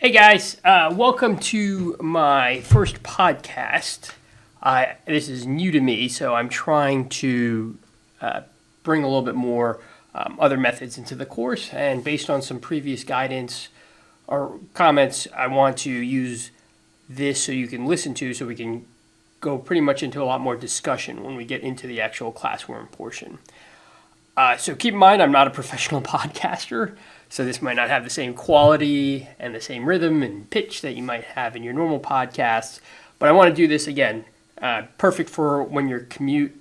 Hey guys, welcome to my first podcast. This is new to me, so I'm trying to bring a little bit more other methods into the course, and based on some previous guidance or comments, I want to use this so you can listen to, so we can go pretty much into a lot more discussion when we get into the actual classroom portion. So keep in mind, I'm not a professional podcaster, so this might not have the same quality and the same rhythm and pitch that you might have in your normal podcasts. But I want to do this again, perfect for when your commuting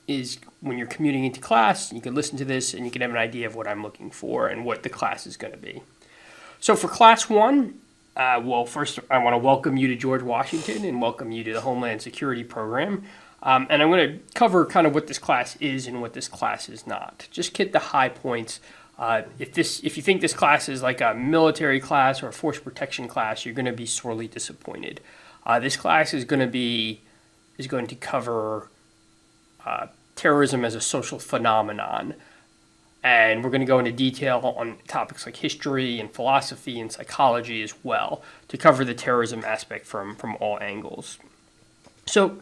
into class. You can listen to this and you can have an idea of what I'm looking for and what the class is going to be. So for class one, first I want to welcome you to George Washington and welcome you to the Homeland Security Program. And I'm going to cover kind of what this class is and what this class is not. Just hit the high points. If you think this class is like a military class or a force protection class, you're going to be sorely disappointed. This class is going to cover terrorism as a social phenomenon, and we're going to go into detail on topics like history and philosophy and psychology as well to cover the terrorism aspect from all angles. So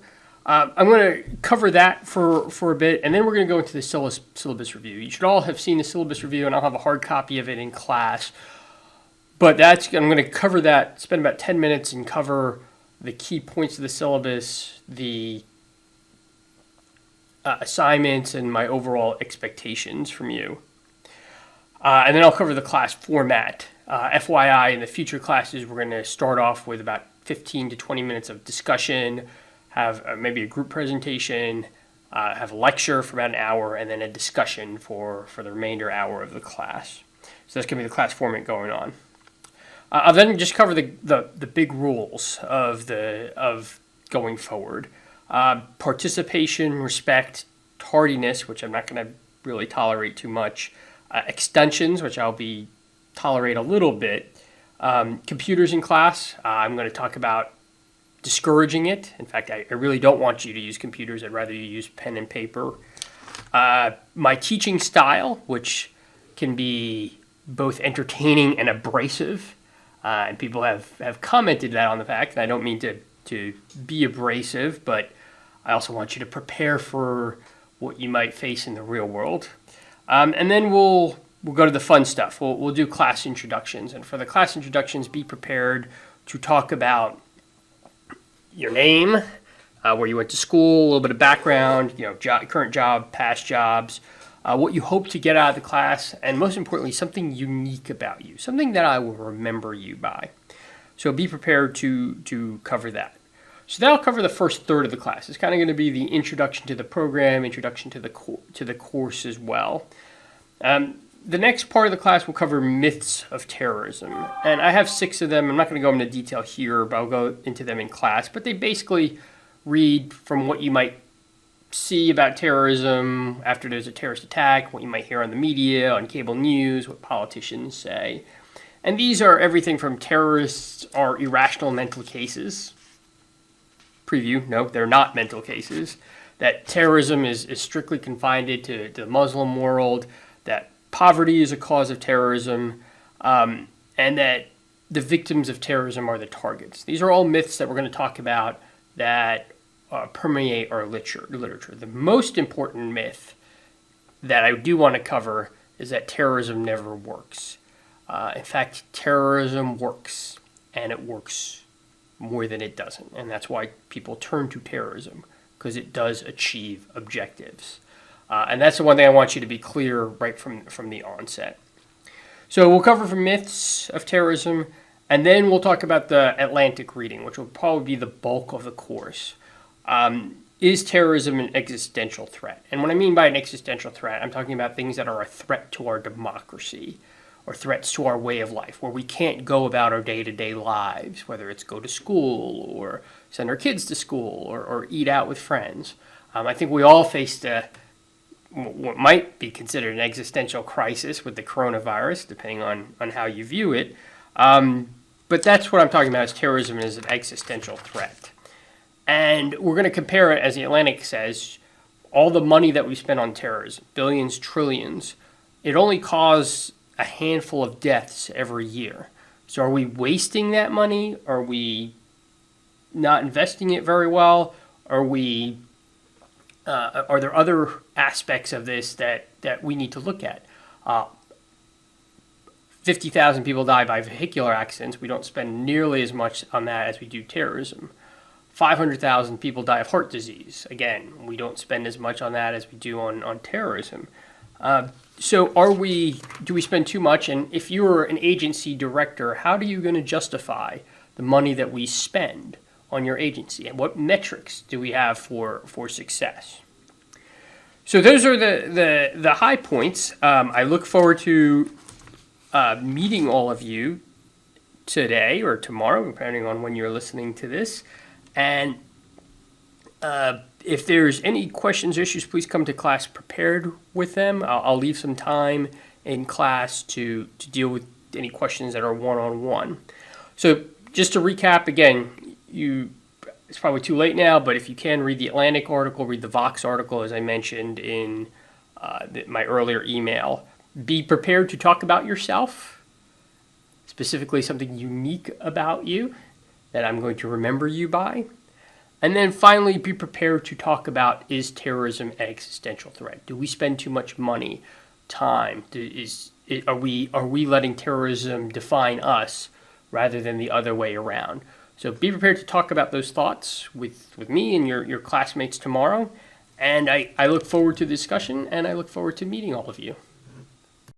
I'm going to cover that for a bit, and then we're going to go into the syllabus review. You should all have seen the syllabus review, and I'll have a hard copy of it in class. But I'm going to cover that, spend about 10 minutes and cover the key points of the syllabus, the assignments, and my overall expectations from you. And then I'll cover the class format. FYI, in the future classes, we're going to start off with about 15 to 20 minutes of discussion, have maybe a group presentation, have a lecture for about an hour, and then a discussion for the remainder hour of the class. So that's going to be the class format going on. I'll then just cover the big rules of going forward. Participation, respect, tardiness, which I'm not going to really tolerate too much, extensions, which I'll tolerate a little bit, computers in class. I'm going to talk about discouraging it. In fact, I really don't want you to use computers. I'd rather you use pen and paper. My teaching style, which can be both entertaining and abrasive, and people have commented that on the fact, and I don't mean to be abrasive, but I also want you to prepare for what you might face in the real world. And then we'll go to the fun stuff. We'll do class introductions, and for the class introductions, be prepared to talk about your name, where you went to school, a little bit of background, current job, past jobs, what you hope to get out of the class, and most importantly, something unique about you, something that I will remember you by. So be prepared to cover that. So that'll cover the first third of the class. It's kind of going to be the introduction to the program, introduction to the course as well. The next part of the class will cover myths of terrorism, and I have 6 of them. I'm not going to go into detail here, but I'll go into them in class. But they basically read from what you might see about terrorism after there's a terrorist attack, what you might hear on the media, on cable news, what politicians say. And these are everything from terrorists are irrational mental cases. Preview, no, they're not mental cases. That terrorism is strictly confined to the Muslim world, that poverty is a cause of terrorism, and that the victims of terrorism are the targets. These are all myths that we're going to talk about that permeate our literature. The most important myth that I do want to cover is that terrorism never works. In fact, terrorism works, and it works more than it doesn't. And that's why people turn to terrorism, because it does achieve objectives. And that's the one thing I want you to be clear right from the onset. So we'll cover the myths of terrorism, and then we'll talk about the Atlantic reading, which will probably be the bulk of the course. Is terrorism an existential threat? And what I mean by an existential threat, I'm talking about things that are a threat to our democracy or threats to our way of life, where we can't go about our day-to-day lives, whether it's go to school or send our kids to school or eat out with friends. I think we all faced what might be considered an existential crisis with the coronavirus, depending on how you view it. But that's what I'm talking about, is terrorism as an existential threat. And we're going to compare it, as the Atlantic says, all the money that we spend on terrorism, billions, trillions, it only caused a handful of deaths every year. So are we wasting that money? Are we not investing it very well? Are there other aspects of this that we need to look at? 50,000 people die by vehicular accidents. We don't spend nearly as much on that as we do terrorism. 500,000 people die of heart disease. Again, we don't spend as much on that as we do on terrorism. So do we spend too much? And if you're an agency director, how are you going to justify the money that we spend on your agency? And what metrics do we have for success? So those are the high points. I look forward to meeting all of you today or tomorrow, depending on when you're listening to this. And if there's any questions or issues, please come to class prepared with them. I'll leave some time in class to deal with any questions that are one-on-one. So just to recap, again, it's probably too late now, but if you can, read the Atlantic article, read the Vox article, as I mentioned in my earlier email. Be prepared to talk about yourself, specifically something unique about you that I'm going to remember you by. And then finally, be prepared to talk about, is terrorism an existential threat? Do we spend too much money, time? Are we letting terrorism define us rather than the other way around? So be prepared to talk about those thoughts with me and your classmates tomorrow. And I look forward to the discussion, and I look forward to meeting all of you.